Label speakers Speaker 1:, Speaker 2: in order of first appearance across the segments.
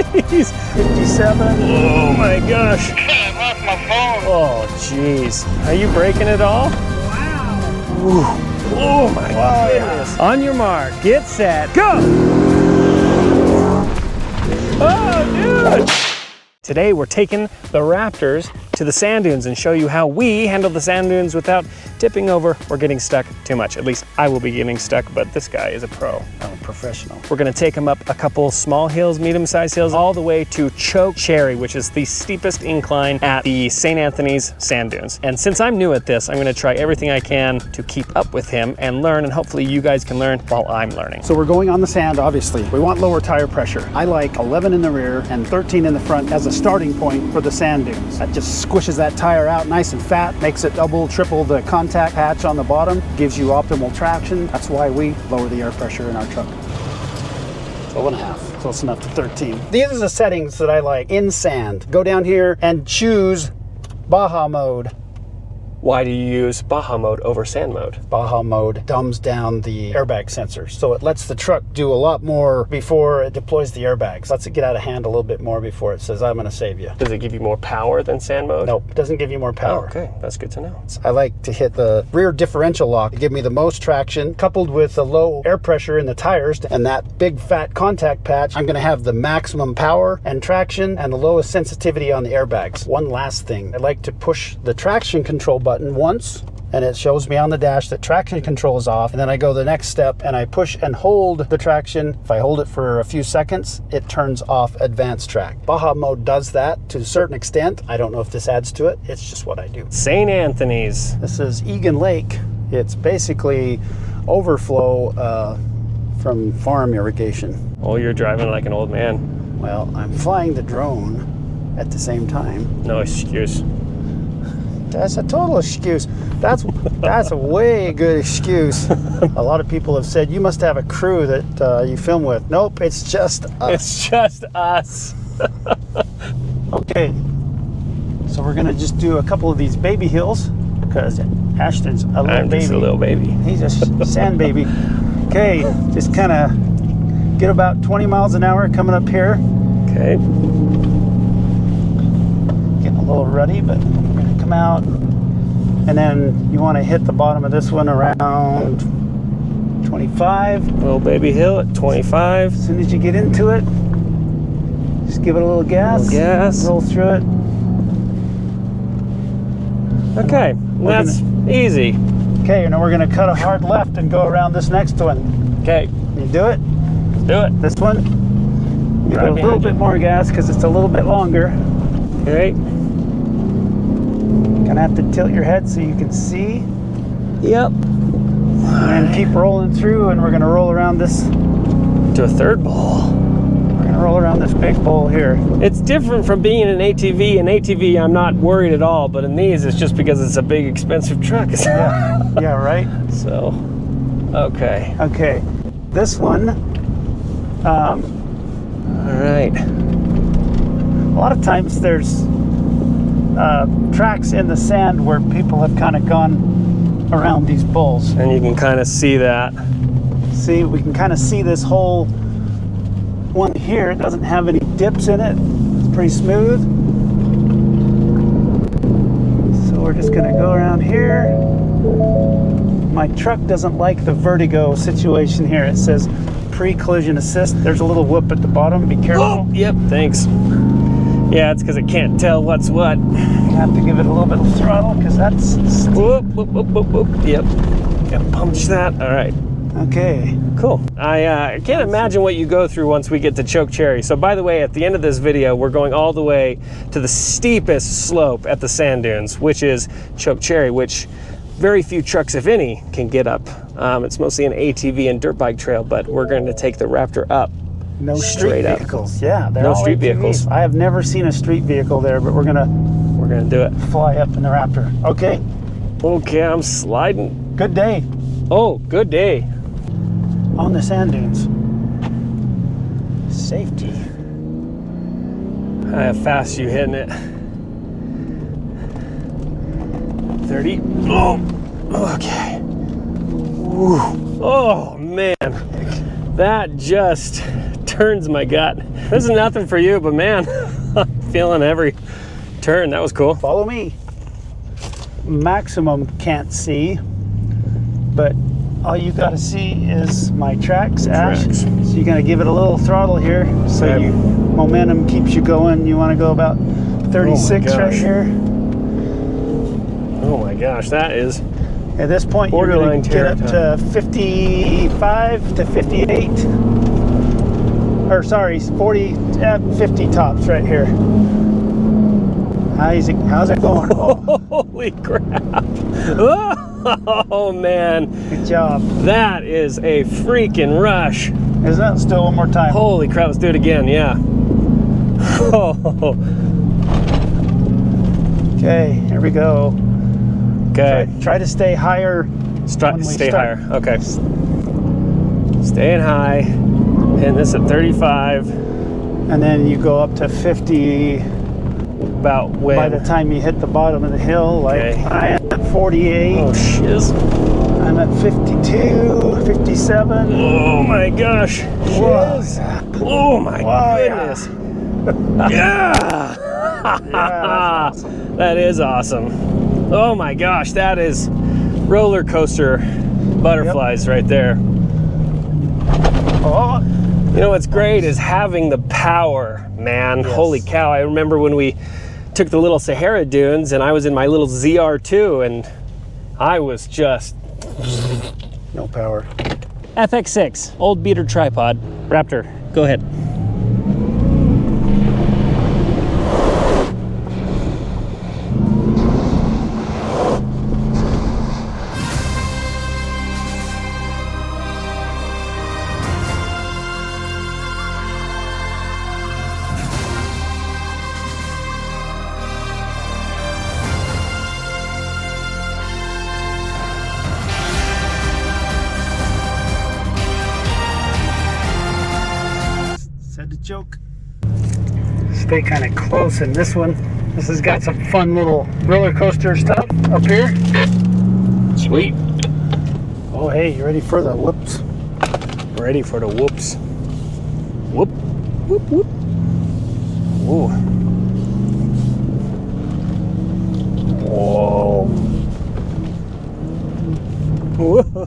Speaker 1: jeez.
Speaker 2: 57.
Speaker 1: Oh my gosh.
Speaker 3: I lost my phone.
Speaker 1: Oh jeez. Are you breaking it all?
Speaker 2: Wow.
Speaker 1: Ooh. Oh my goodness. On your mark, get set, go! Oh, dude! Today we're taking the Raptors to the sand dunes and show you how we handle the sand dunes without tipping over or getting stuck too much. At least I will be getting stuck, but this guy is a pro.
Speaker 2: I'm a professional.
Speaker 1: We're gonna take him up a couple small hills, medium-sized hills, all the way to Choke Cherry, which is the steepest incline at the St. Anthony's sand dunes. And since I'm new at this, I'm gonna try everything I can to keep up with him and learn, and hopefully you guys can learn while I'm learning.
Speaker 2: So we're going on the sand, obviously. We want lower tire pressure. I like 11 in the rear and 13 in the front as a starting point for the sand dunes. That just squishes that tire out nice and fat, makes it double, triple the contact patch on the bottom, gives you optimal traction. That's why we lower the air pressure in our truck. 12.5, close enough to 13. These are the settings that I like in sand. Go down here and choose Baja mode.
Speaker 1: Why do you use Baja mode over sand mode?
Speaker 2: Baja mode dumbs down the airbag sensor, so it lets the truck do a lot more before it deploys the airbags. Lets it get out of hand a little bit more before it says, I'm going to save you.
Speaker 1: Does it give you more power than sand mode?
Speaker 2: Nope, it doesn't give you more power.
Speaker 1: Oh, okay, that's good to know.
Speaker 2: I like to hit the rear differential lock to give me the most traction, coupled with the low air pressure in the tires and that big fat contact patch. I'm going to have the maximum power and traction and the lowest sensitivity on the airbags. One last thing, I like to push the traction control button once, and it shows me on the dash that traction control is off, and then I go the next step and I push and hold the traction. If I hold it for a few seconds, it turns off advanced track. Baja mode does that to a certain extent. I don't know if this adds to it. It's just what I do.
Speaker 1: St. Anthony's.
Speaker 2: This is Egan Lake. It's basically overflow from farm irrigation.
Speaker 1: Oh, you're driving like an old man.
Speaker 2: Well, I'm flying the drone at the same time.
Speaker 1: No excuse.
Speaker 2: That's a total excuse. That's a way good excuse. A lot of people have said, you must have a crew that you film with. Nope, it's just us.
Speaker 1: It's just us.
Speaker 2: Okay, so we're gonna just do a couple of these baby hills because Ashton's a little
Speaker 1: I'm
Speaker 2: baby.
Speaker 1: just a little baby.
Speaker 2: He's a sand baby. Okay, just kind of get about 20 miles an hour coming up here.
Speaker 1: Okay.
Speaker 2: Getting a little ruddy, but we're gonna come out. And then you want to hit the bottom of this one around 25.
Speaker 1: Little baby hill at 25.
Speaker 2: As soon as you get into it, just give it a little gas. Roll through it.
Speaker 1: Okay, that's easy.
Speaker 2: Okay, now we're going to cut a hard left and go around this next one.
Speaker 1: Okay.
Speaker 2: You do it?
Speaker 1: Let's do it.
Speaker 2: This one? Give it a little bit more gas because it's a little bit longer.
Speaker 1: Okay.
Speaker 2: Gonna have to tilt your head so you can see.
Speaker 1: Yep.
Speaker 2: And keep rolling through, and we're gonna roll around this.
Speaker 1: To a third bowl.
Speaker 2: We're gonna roll around this big bowl here.
Speaker 1: It's different from being an ATV. In ATV, I'm not worried at all, but in these, it's just because it's a big, expensive truck.
Speaker 2: Yeah, right?
Speaker 1: So, okay.
Speaker 2: Okay, this one,
Speaker 1: All right.
Speaker 2: a lot of times there's tracks in the sand where people have kind of gone around these bowls.
Speaker 1: And you can kind of see that.
Speaker 2: See, we can kind of see this whole one here. It doesn't have any dips in it. It's pretty smooth. So we're just gonna go around here. My truck doesn't like the vertigo situation here. It says pre-collision assist. There's a little whoop at the bottom. Be careful.
Speaker 1: Oh, yep, thanks. Yeah, it's because it can't tell what's what.
Speaker 2: You have to give it a little bit of throttle because that's
Speaker 1: Whoop, whoop, whoop, whoop, whoop. Yep. Gotta punch that. All right.
Speaker 2: okay.
Speaker 1: Cool. I can't imagine what you go through once we get to Choke Cherry. So by the way, at the end of this video, we're going all the way to the steepest slope at the sand dunes, which is Choke Cherry, which very few trucks, if any, can get up. It's mostly an ATV and dirt bike trail, but we're going to take the Raptor up.
Speaker 2: No
Speaker 1: Straight
Speaker 2: street
Speaker 1: up.
Speaker 2: vehicles. Yeah, they're
Speaker 1: No
Speaker 2: all
Speaker 1: street
Speaker 2: ATVs.
Speaker 1: vehicles.
Speaker 2: I have never seen a street vehicle there, but we're gonna
Speaker 1: Do it.
Speaker 2: fly up in the Raptor. Okay.
Speaker 1: Okay, I'm sliding.
Speaker 2: Good day
Speaker 1: Oh, good day.
Speaker 2: on the sand dunes. Safety.
Speaker 1: How fast you hitting it? 30. Oh, okay. Whew. Oh man, that just turns my gut. This is nothing for you, but man, I'm feeling every turn. That was cool.
Speaker 2: Follow me. Maximum can't see, but all you gotta see is my tracks, Ash. So you're gonna give it a little throttle here, so
Speaker 1: Okay.
Speaker 2: Momentum keeps you going. You wanna go about 36 right here.
Speaker 1: Oh my gosh, that is
Speaker 2: At this point, you're
Speaker 1: borderline
Speaker 2: gonna get up to 55 to 58. Or sorry, 40, 50 tops right here. How's it going? Oh,
Speaker 1: holy crap. Oh man.
Speaker 2: good job.
Speaker 1: That is a freaking rush.
Speaker 2: Isn't that still one more time?
Speaker 1: Holy crap, let's do it again, yeah.
Speaker 2: Okay, here we go.
Speaker 1: Okay.
Speaker 2: Try to stay higher.
Speaker 1: Stay higher. Okay. Staying high. Hitting this at 35.
Speaker 2: And then you go up to 50
Speaker 1: About when?
Speaker 2: by the time you hit the bottom of the hill. Like
Speaker 1: Okay.
Speaker 2: I am at 48.
Speaker 1: Oh shiz.
Speaker 2: I'm at 52, 57.
Speaker 1: Oh my gosh.
Speaker 2: Whoa.
Speaker 1: Shiz. Oh my
Speaker 2: Whoa,
Speaker 1: goodness. Yeah.
Speaker 2: Yeah,
Speaker 1: That is awesome. Oh my gosh, that is roller coaster butterflies right there.
Speaker 2: Oh,
Speaker 1: You know what's great is having the power, man.
Speaker 2: Yes.
Speaker 1: Holy cow. I remember when we took the little Sahara dunes and I was in my little ZR2 and I was just...
Speaker 2: no power.
Speaker 1: FX6, old beater tripod. Raptor, go ahead.
Speaker 2: Said to choke. Stay kind of close in this one. This has got some fun little roller coaster stuff up here.
Speaker 1: Sweet.
Speaker 2: Oh, hey, you ready for the whoops?
Speaker 1: Ready for the whoops. Whoop, whoop, whoop. Ooh. Whoa. Whoa.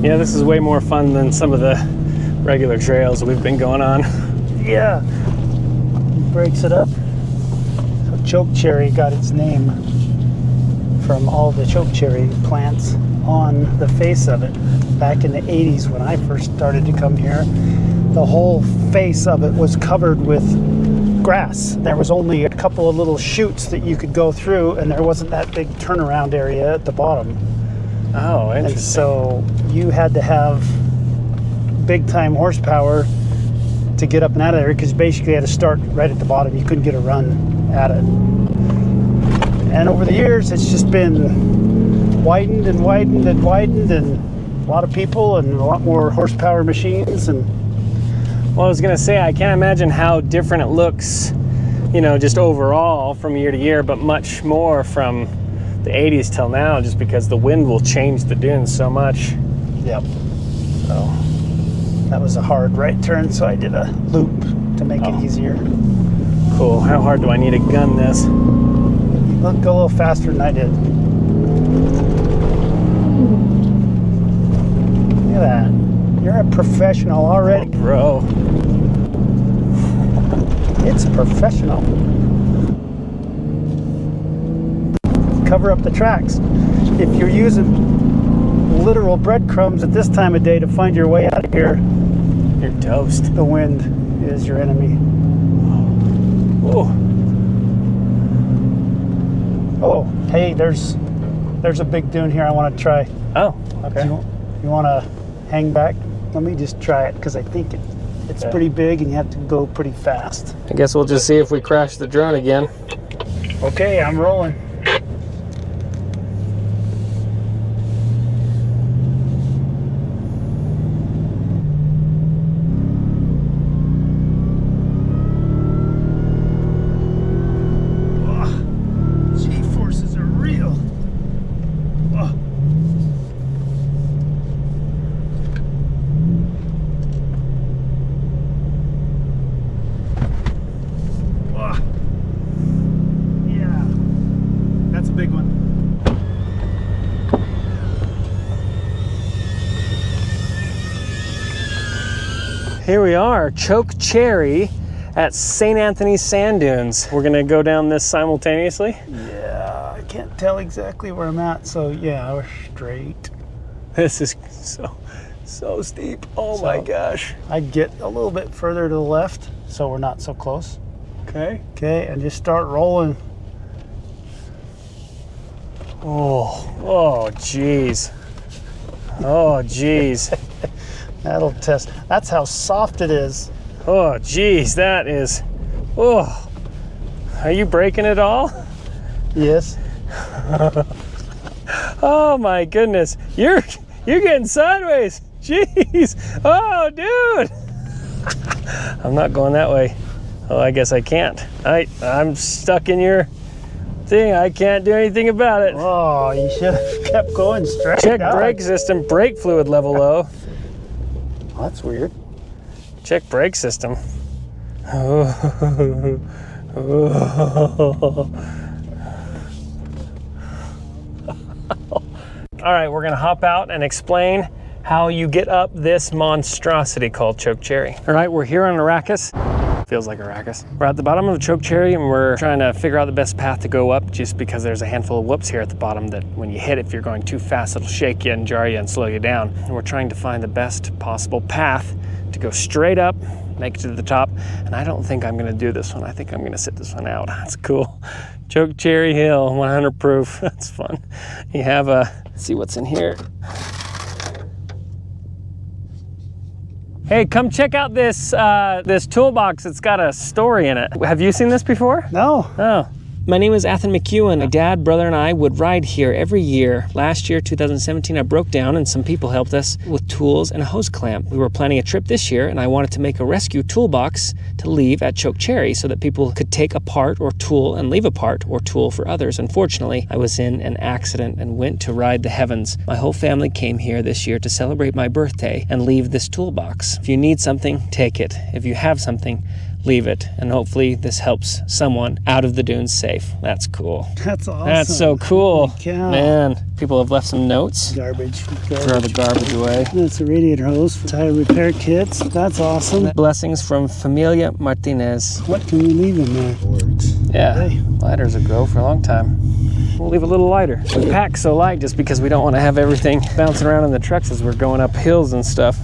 Speaker 1: Yeah, this is way more fun than some of the regular trails we've been going on.
Speaker 2: Yeah. Breaks it up. So chokecherry got its name from all the chokecherry plants on the face of it. Back in the 80s when I first started to come here, the whole face of it was covered with grass. There was only a couple of little chutes that you could go through, and there wasn't that big turnaround area at the bottom.
Speaker 1: Oh,
Speaker 2: And
Speaker 1: interesting.
Speaker 2: so you had to have big time horsepower to get up and out of there, because basically you had to start right at the bottom. You couldn't get a run at it. And over the years, it's just been widened and widened and widened, and a lot of people and a lot more horsepower machines. And
Speaker 1: Well, I was gonna say, I can't imagine how different it looks, you know, just overall from year to year, but much more from the 80s till now, just because the wind will change the dunes so much.
Speaker 2: yep. So that was a hard right turn, so I did a loop to make it easier.
Speaker 1: Cool. How hard do I need to gun this?
Speaker 2: Look, go a little faster than I did. Look at that. You're a professional already.
Speaker 1: Bro.
Speaker 2: It's professional. Cover up the tracks. If you're using literal breadcrumbs at this time of day to find your way out of here,
Speaker 1: You're toast.
Speaker 2: the wind is your enemy.
Speaker 1: Oh.
Speaker 2: Oh, hey, there's a big dune here I want to try.
Speaker 1: Oh, okay.
Speaker 2: You want to hang back? Let me just try it, because I think it's
Speaker 1: Okay.
Speaker 2: pretty big and you have to go pretty fast.
Speaker 1: I guess we'll just see if we crash the drone again.
Speaker 2: Okay, I'm rolling. G-forces are real. Oh.
Speaker 1: Here we are, Choke Cherry at St. Anthony's Sand Dunes. We're gonna go down this simultaneously.
Speaker 2: Yeah, I can't tell exactly where I'm at, so yeah, we're straight.
Speaker 1: This is so steep. Oh my gosh.
Speaker 2: I'd get a little bit further to the left so we're not so close.
Speaker 1: Okay.
Speaker 2: Okay, and just start rolling.
Speaker 1: Oh geez. Oh geez.
Speaker 2: That'll test. That's how soft it is.
Speaker 1: Oh geez, that is, oh. Are you breaking it all?
Speaker 2: Yes.
Speaker 1: Oh my goodness. You're getting sideways. Jeez. Oh dude. I'm not going that way. Oh, I guess I can't. I'm stuck in your thing. I can't do anything about it.
Speaker 2: Oh, you should have kept going straight.
Speaker 1: Check brake system, brake fluid level low.
Speaker 2: Oh, that's weird.
Speaker 1: Check brake system. All right, we're gonna hop out and explain how you get up this monstrosity called Choke Cherry. All right, we're here on Arrakis. Feels like Arrakis. We're at the bottom of Choke Cherry and we're trying to figure out the best path to go up, just because there's a handful of whoops here at the bottom that when you hit, if you're going too fast, it'll shake you and jar you and slow you down. And we're trying to find the best possible path to go straight up, make it to the top. And I don't think I'm gonna do this one. I think I'm gonna sit this one out. That's cool. Choke Cherry Hill, 100 proof. That's fun. You have let's see what's in here. Hey, come check out this this toolbox. It's got a story in it. Have you seen this before?
Speaker 2: No.
Speaker 1: Oh. My name is Athan McEwen. My dad, brother, and I would ride here every year. Last year, 2017, I broke down and some people helped us with tools and a hose clamp. We were planning a trip this year and I wanted to make a rescue toolbox to leave at Choke Cherry so that people could take a part or tool and leave a part or tool for others. Unfortunately, I was in an accident and went to ride the heavens. My whole family came here this year to celebrate my birthday and leave this toolbox. If you need something, take it. If you have something, leave it, and hopefully this helps someone out of the dunes safe. That's cool.
Speaker 2: That's awesome.
Speaker 1: That's so cool.
Speaker 2: Holy cow.
Speaker 1: Man, people have left some notes.
Speaker 2: Garbage.
Speaker 1: Throw the garbage away.
Speaker 2: That's a radiator hose for tire repair kits. That's awesome.
Speaker 1: Blessings from Familia Martinez.
Speaker 2: What can we leave in there? Words.
Speaker 1: Yeah,
Speaker 2: Hey.
Speaker 1: lighters will go for a long time. We'll leave a little lighter. We pack so light just because we don't want to have everything bouncing around in the trucks as we're going up hills and stuff.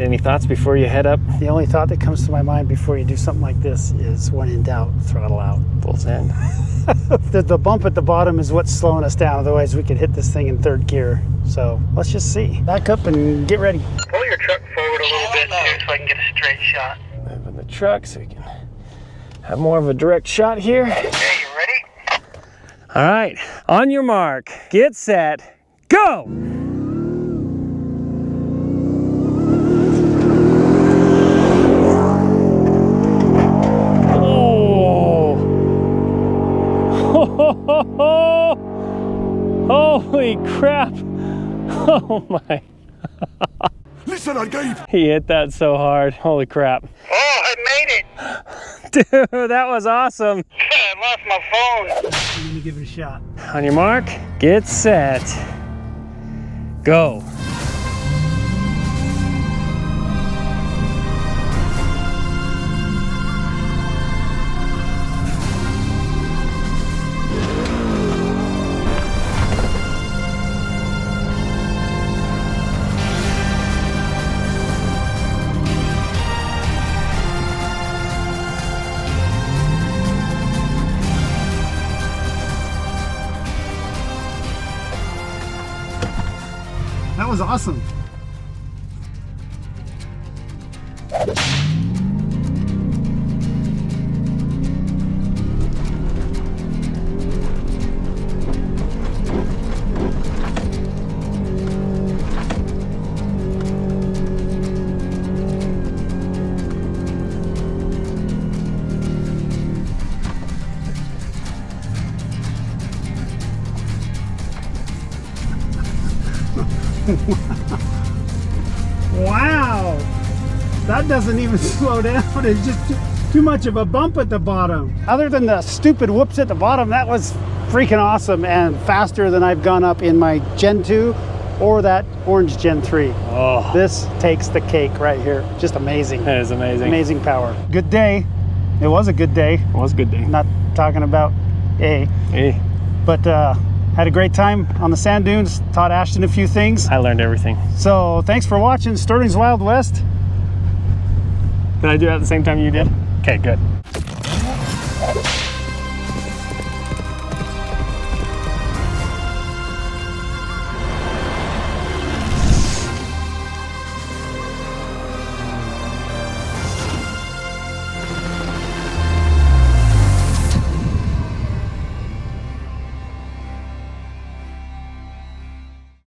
Speaker 1: Any thoughts before you head up?
Speaker 2: The only thought that comes to my mind before you do something like this is, when in doubt, throttle out.
Speaker 1: Full send.
Speaker 2: The bump at the bottom is what's slowing us down. Otherwise, we could hit this thing in third gear. So let's just see. Back up and get ready.
Speaker 3: Pull your truck forward a little bit too, so I can get a straight shot.
Speaker 1: Moving the truck so we can have more of a direct shot here.
Speaker 3: Okay, you ready?
Speaker 1: All right, on your mark, get set, go! Holy crap! Oh my!
Speaker 4: Listen, Gabe.
Speaker 1: He hit that so hard. Holy crap!
Speaker 3: Oh, I made it!
Speaker 1: Dude, that was awesome.
Speaker 3: I lost my phone.
Speaker 2: I'm gonna give it a shot.
Speaker 1: On your mark, get set, go.
Speaker 2: That was awesome. Wow, that doesn't even slow down. It's just too much of a bump at the bottom. Other than the stupid whoops at the bottom, that was freaking awesome and faster than I've gone up in my Gen 2 or that orange Gen 3.
Speaker 1: Oh,
Speaker 2: This takes the cake right here. Just amazing.
Speaker 1: that is amazing.
Speaker 2: Amazing power. Good day. It was a good day.
Speaker 1: It was a good day.
Speaker 2: Not talking about
Speaker 1: Hey,
Speaker 2: but had a great time on the sand dunes. Taught Ashton a few things.
Speaker 1: I learned everything.
Speaker 2: So thanks for watching Sterling's Wild West.
Speaker 1: Did I do it at the same time you did? Okay, good.